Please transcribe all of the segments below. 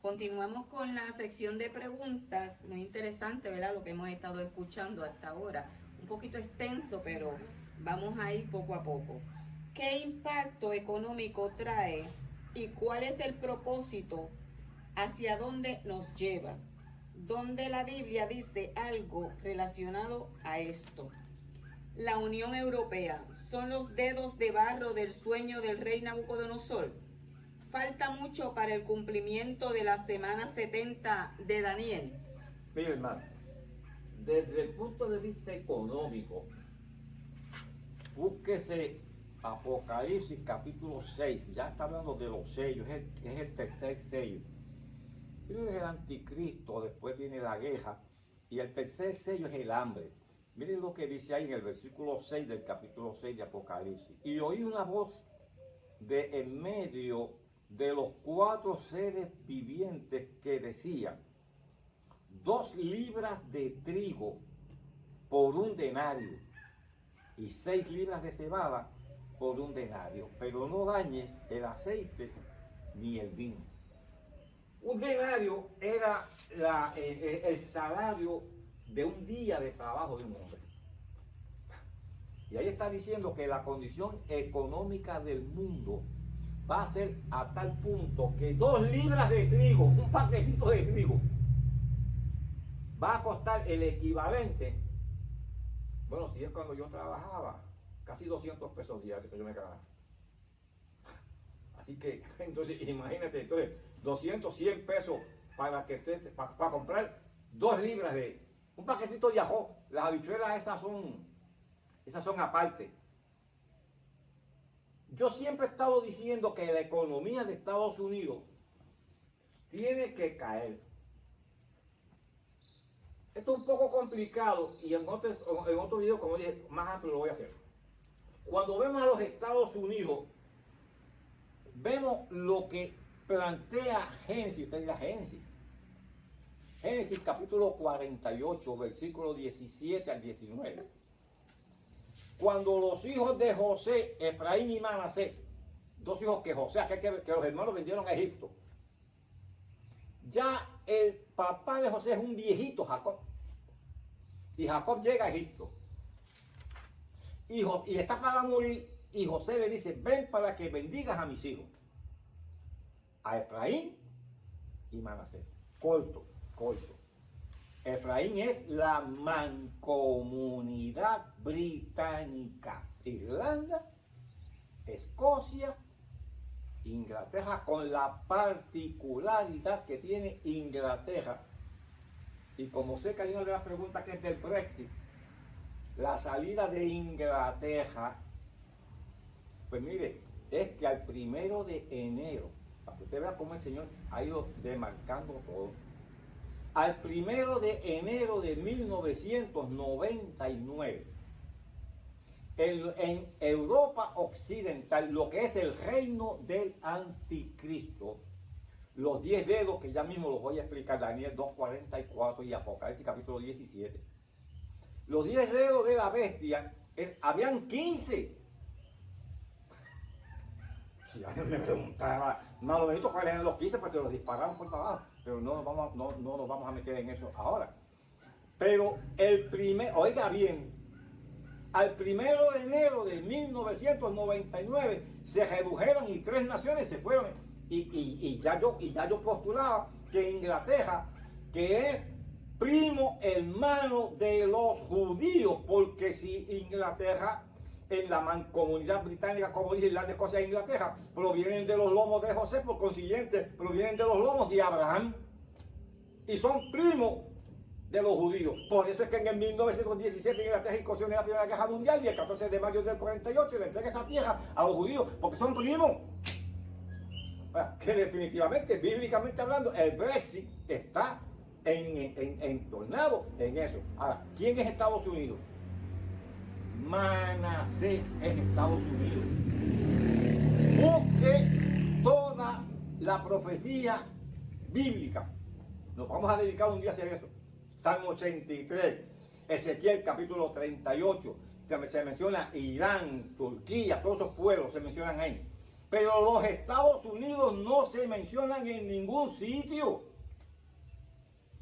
Continuamos con la sección de preguntas, muy interesante, ¿verdad? Lo que hemos estado escuchando hasta ahora. Un poquito extenso, pero vamos a ir poco a poco. ¿Qué impacto económico trae y cuál es el propósito? ¿Hacia dónde nos lleva? ¿Dónde la Biblia dice algo relacionado a esto? La Unión Europea, ¿son los dedos de barro del sueño del rey Nabucodonosor? ¿Falta mucho para el cumplimiento de la semana 70 de Daniel? Mira, hermano, desde el punto de vista económico, búsquese Apocalipsis capítulo 6, ya está hablando de los sellos, es el tercer sello. Primero es el anticristo, después viene la guerra, y el tercer sello es el hambre. Miren lo que dice ahí en el versículo 6 del capítulo 6 de Apocalipsis. Y oí una voz de en medio de los 4 seres vivientes que decía: 2 libras de trigo por un denario y 6 libras de cebada por un denario, pero no dañes el aceite ni el vino. Un denario era el salario de un día de trabajo de un hombre. Y ahí está diciendo que la condición económica del mundo va a ser a tal punto que 2 libras de trigo, un paquetito de trigo, va a costar el equivalente, bueno, si es cuando yo trabajaba, casi 200 pesos diarios que yo me ganaba. Así que, entonces, imagínate, entonces, 200, 100 pesos para comprar 2 libras de un paquetito de ajo. Las habichuelas esas son aparte. Yo siempre he estado diciendo que la economía de Estados Unidos tiene que caer. Esto es un poco complicado y en otro video, como dije, más amplio lo voy a hacer. Cuando vemos a los Estados Unidos, vemos lo que plantea Génesis. Usted dirá Génesis. Génesis capítulo 48, versículo 17 al 19. Cuando los hijos de José, Efraín y Manasés, 2 hijos que José, que los hermanos vendieron a Egipto, ya el papá de José es un viejito, Jacob. Y Jacob llega a Egipto. Y está para morir. Y José le dice: ven para que bendigas a mis hijos, a Efraín y Manasés. Corto. Efraín es la mancomunidad británica. Irlanda, Escocia, Inglaterra, con la particularidad que tiene Inglaterra. Y como sé que hay una de las preguntas que es del Brexit, la salida de Inglaterra, pues mire, es que al 1 de enero, para que usted vea cómo el Señor ha ido demarcando todo, al 1 de enero de 1999, en Europa Occidental, lo que es el reino del anticristo, los 10 dedos, que ya mismo los voy a explicar, Daniel 2:44 y Apocalipsis capítulo 17, los 10 dedos de la bestia, habían 15. Si alguien me preguntara, hermano Benito, ¿cuáles eran los 15? Pues se los dispararon por abajo, pero no nos vamos a meter en eso ahora. Pero oiga bien, al 1 de enero de 1999 se redujeron y 3 naciones se fueron. Y ya yo postulaba que Inglaterra, que es primo hermano de los judíos, porque si Inglaterra, en la mancomunidad británica, como dije, Irlanda, Escocia e Inglaterra, provienen de los lomos de José, por consiguiente, provienen de los lomos de Abraham, y son primos de los judíos. Por eso es que en el 1917 Inglaterra incursionó en la Primera Guerra Mundial y el 14 de mayo del 48 le entrega esa tierra a los judíos, porque son primos. Que definitivamente, bíblicamente hablando, el Brexit está entornado en eso. Ahora, ¿quién es Estados Unidos? Manasés es Estados Unidos. Busque toda la profecía bíblica. Nos vamos a dedicar un día a hacer eso. Salmo 83, Ezequiel capítulo 38, se menciona Irán, Turquía, todos esos pueblos se mencionan ahí. Pero los Estados Unidos no se mencionan en ningún sitio.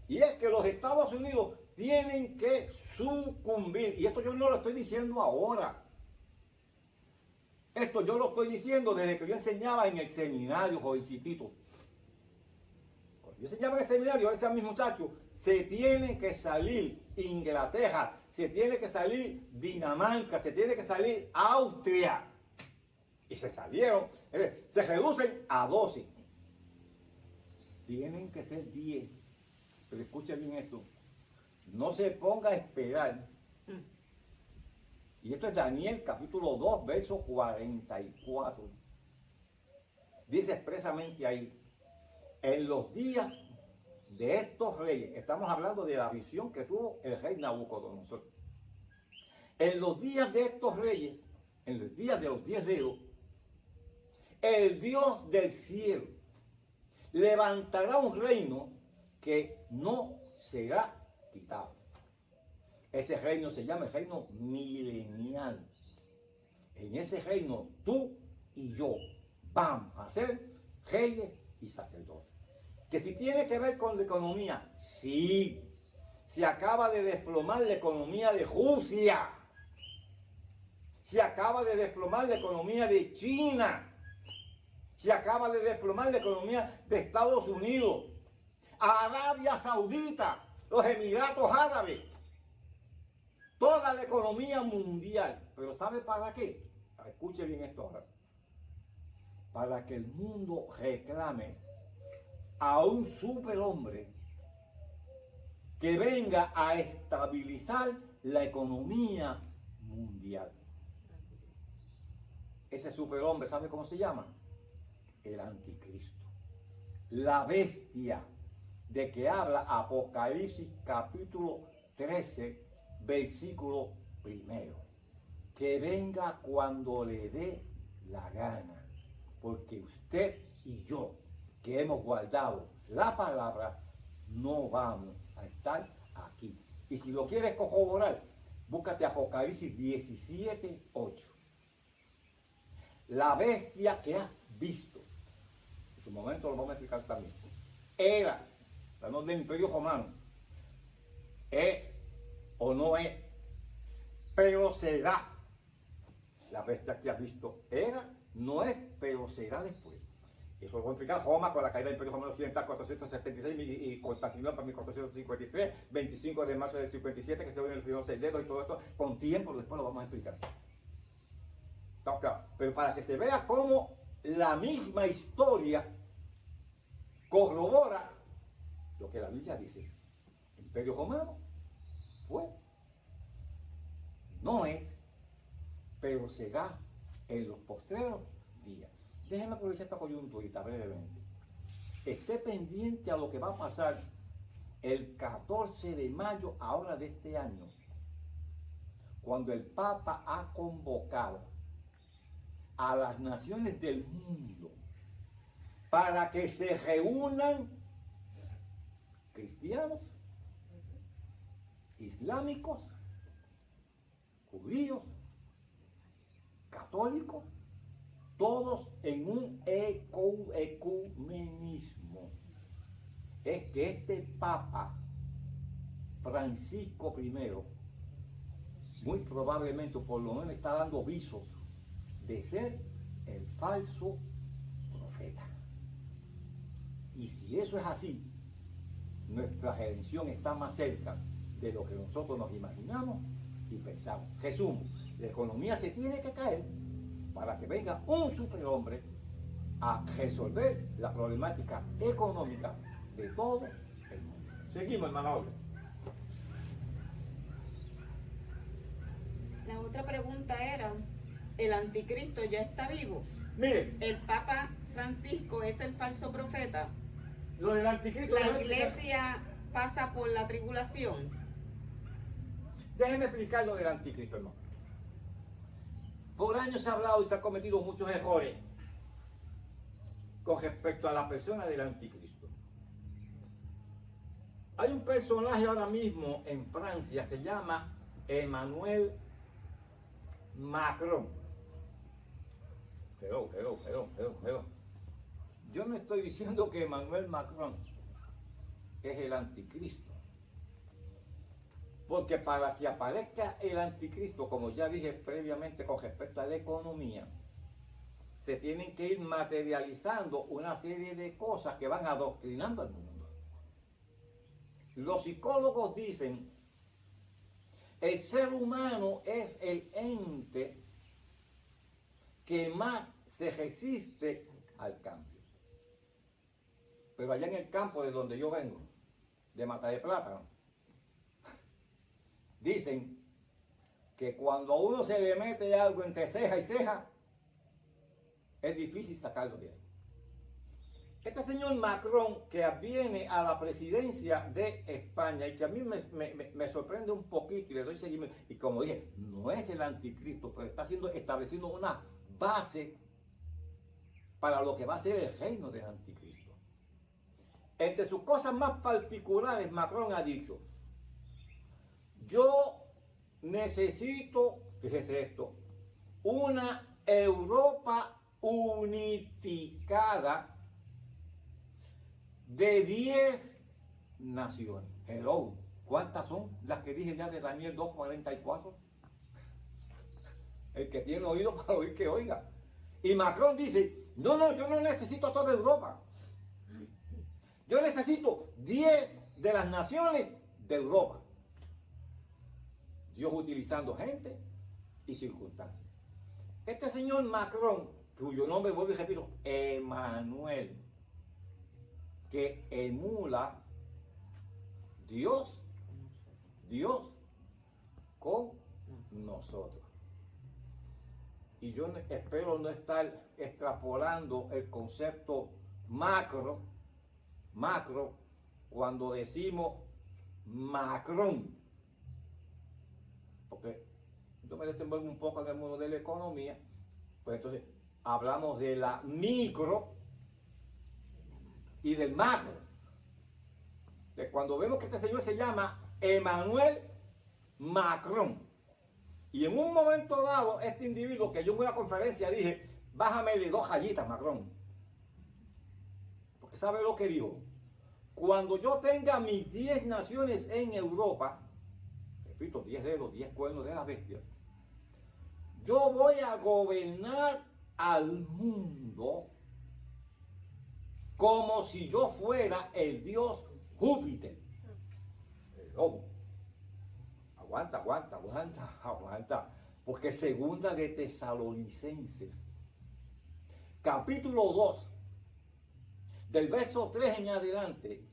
Y es que los Estados Unidos tienen que sucumbir. Y esto yo no lo estoy diciendo ahora. Esto yo lo estoy diciendo desde que yo enseñaba en el seminario, jovencitito. Cuando yo enseñaba en el seminario, yo decía a mis muchachos, se tiene que salir Inglaterra, se tiene que salir Dinamarca, se tiene que salir Austria. Y se salieron, se reducen a 12. Tienen que ser 10. Pero escuche bien esto. No se ponga a esperar. Y esto es Daniel capítulo 2, verso 44. Dice expresamente ahí, en los días de estos reyes, estamos hablando de la visión que tuvo el rey Nabucodonosor. En los días de estos reyes, en los días de los 10 dedos, el Dios del cielo levantará un reino que no será quitado. Ese reino se llama el reino milenial. En ese reino tú y yo vamos a ser reyes y sacerdotes. Que si tiene que ver con la economía, sí. Se acaba de desplomar la economía de Rusia. Se acaba de desplomar la economía de China. Se acaba de desplomar la economía de Estados Unidos. Arabia Saudita, los Emiratos Árabes. Toda la economía mundial. Pero ¿sabe para qué? Escuche bien esto ahora. Para que el mundo reclame a un superhombre que venga a estabilizar la economía mundial. Ese superhombre, ¿sabe cómo se llama? El anticristo. La bestia de que habla Apocalipsis capítulo 13, versículo 1. Que venga cuando le dé la gana. Porque usted y yo, que hemos guardado la palabra, no vamos a estar aquí. Y si lo quieres corroborar, búscate Apocalipsis 17, 8. La bestia que has visto, en su momento lo vamos a explicar también, era, hablamos del Imperio Romano, es o no es, pero será. La bestia que has visto era, no es, pero será después. Eso lo voy a explicar. Roma con la caída del Imperio Romano Occidental 476 y Constantinopla 1453, 25 de marzo del 57, que se unen los primeros 6 dedos y todo esto, con tiempo, después lo vamos a explicar. Está claro. Pero para que se vea cómo la misma historia corrobora lo que la Biblia dice. El Imperio Romano fue, no es, pero será en los postreros días. Déjeme aprovechar esta coyunturita brevemente. Esté pendiente a lo que va a pasar el 14 de mayo ahora de este año, cuando el Papa ha convocado a las naciones del mundo para que se reúnan cristianos, islámicos, judíos, católicos, todos en un ecumenismo. Es que este Papa Francisco I, muy probablemente, por lo menos está dando visos de ser el falso profeta. Y si eso es así, nuestra redención está más cerca de lo que nosotros nos imaginamos y pensamos. Resumo, la economía se tiene que caer para que venga un superhombre a resolver la problemática económica de todo el mundo. Seguimos, hermano Olga. La otra pregunta era, ¿el anticristo ya está vivo? Miren, ¿El Papa Francisco es el falso profeta? lo del anticristo... ¿La iglesia pasa por la tribulación? Déjenme explicar lo del anticristo, hermano. Por años se ha hablado y se han cometido muchos errores con respecto a la persona del anticristo. Hay un personaje ahora mismo en Francia, se llama Emmanuel Macron. Pero. Yo no estoy diciendo que Emmanuel Macron es el anticristo. Porque para que aparezca el anticristo, como ya dije previamente con respecto a la economía, se tienen que ir materializando una serie de cosas que van adoctrinando al mundo. Los psicólogos dicen, el ser humano es el ente que más se resiste al cambio. Pero allá en el campo de donde yo vengo, de Mata de Plátano, dicen que cuando a uno se le mete algo entre ceja y ceja, es difícil sacarlo de ahí. Este señor Macron, que viene a la presidencia de España y que a mí me sorprende un poquito y le doy seguimiento, y como dije, no es el anticristo, pero está estableciendo una base para lo que va a ser el reino del anticristo. Entre sus cosas más particulares, Macron ha dicho, yo necesito, fíjese esto, una Europa unificada de 10 naciones. Hello, ¿cuántas son las que dije ya de Daniel 2:44? El que tiene oído para oír que oiga. Y Macron dice, no, yo no necesito toda Europa. Yo necesito 10 de las naciones de Europa. Dios utilizando gente y circunstancias. Este señor Macron, cuyo nombre vuelvo y repito, Emmanuel, que emula Dios con nosotros. Y yo espero no estar extrapolando el concepto macro cuando decimos Macron, porque yo me desenvuelvo un poco en el mundo de la economía, pues entonces hablamos de la micro y del macro. De cuando vemos que este señor se llama Emmanuel Macron, y en un momento dado este individuo, que yo en una conferencia dije, bájamele 2 rayitas, Macron, porque sabe lo que dijo, cuando yo tenga mis 10 naciones en Europa, repito, 10 dedos, 10 cuernos de la bestia, yo voy a gobernar al mundo como si yo fuera el dios Júpiter. Oh, aguanta. Porque segunda de Tesalonicenses, capítulo 2, del verso 3 en adelante,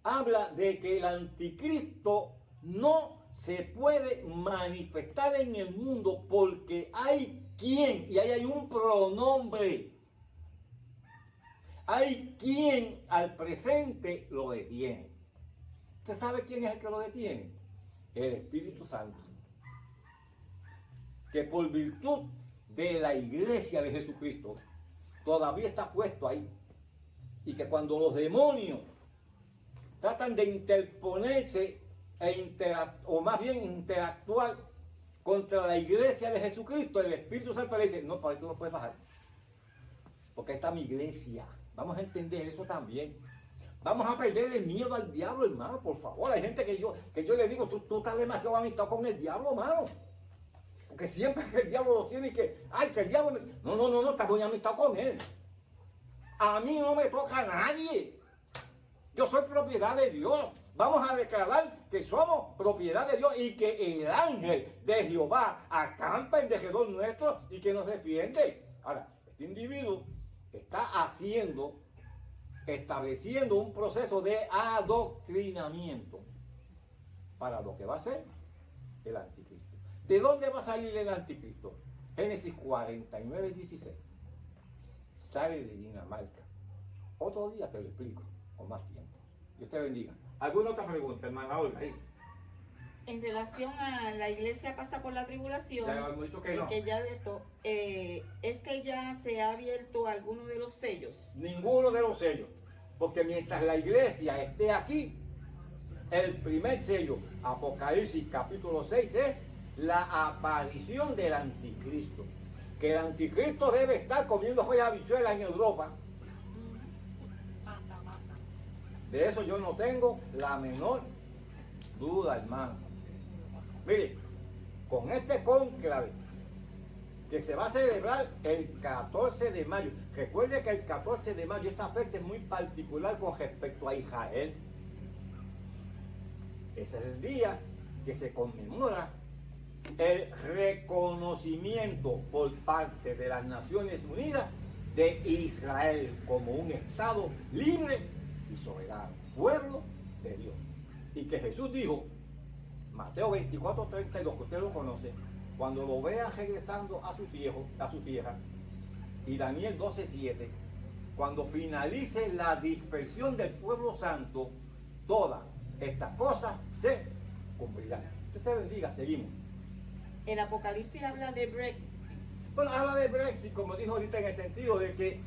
habla de que el anticristo no se puede manifestar en el mundo porque hay quien, y ahí hay un pronombre, hay quien al presente lo detiene. ¿Usted sabe quién es el que lo detiene? El Espíritu Santo, que por virtud de la iglesia de Jesucristo todavía está puesto ahí, y que cuando los demonios tratan de interponerse o más bien interactuar contra la iglesia de Jesucristo, el Espíritu Santo le dice, no, para tú no puedes bajar, porque esta es mi iglesia. Vamos a entender eso también. Vamos a perderle miedo al diablo, hermano, por favor. Hay gente que yo le digo, tú estás demasiado amistad con el diablo, hermano. Porque siempre que el diablo lo tiene que el diablo... No, está muy amistad con él. A mí no me toca a nadie. Yo soy propiedad de Dios. Vamos a declarar que somos propiedad de Dios y que el ángel de Jehová acampa en derredor nuestro y que nos defiende. Ahora, este individuo está estableciendo un proceso de adoctrinamiento para lo que va a ser el anticristo. ¿De dónde va a salir el anticristo? Génesis 49:16. Sale de Dinamarca. Otro día te lo explico con más tiempo. Dios te bendiga. ¿Alguna otra pregunta, hermana Olga? En relación a la iglesia pasa por la tribulación, ya hemos dicho que no. Es que ya se ha abierto alguno de los sellos. Ninguno de los sellos. Porque mientras la iglesia esté aquí, el primer sello, Apocalipsis capítulo 6, es la aparición del anticristo. que el anticristo debe estar comiendo joyas habichuelas en Europa. De eso yo no tengo la menor duda, hermano. Mire, con este cónclave que se va a celebrar el 14 de mayo. Recuerde que el 14 de mayo, esa fecha es muy particular con respecto a Israel. Ese es el día que se conmemora el reconocimiento por parte de las Naciones Unidas de Israel como un Estado libre y soberano, pueblo de Dios. Y que Jesús dijo, Mateo 24:32, que usted lo conoce, cuando lo vea regresando a su tierra, y Daniel 12:7, cuando finalice la dispersión del pueblo santo, todas estas cosas se cumplirán. Dios te bendiga, seguimos. El Apocalipsis habla de Brexit. Bueno, habla de Brexit, como dijo ahorita, en el sentido de que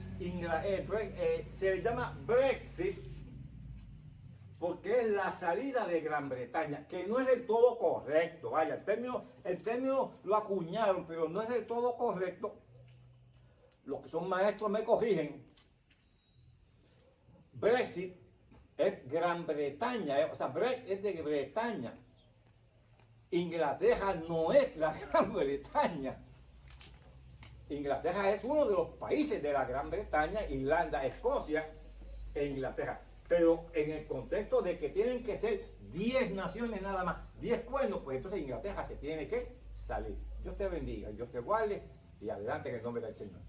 se le llama Brexit porque es la salida de Gran Bretaña, que no es del todo correcto. Vaya, el término lo acuñaron, pero no es del todo correcto. Los que son maestros me corrigen. Brexit es Gran Bretaña, o sea, Brexit es de Bretaña. Inglaterra no es la Gran Bretaña. Inglaterra es uno de los países de la Gran Bretaña, Irlanda, Escocia e Inglaterra. Pero en el contexto de que tienen que ser 10 naciones nada más, 10 pueblos, pues entonces Inglaterra se tiene que salir. Dios te bendiga, Dios te guarde y adelante en el nombre del Señor.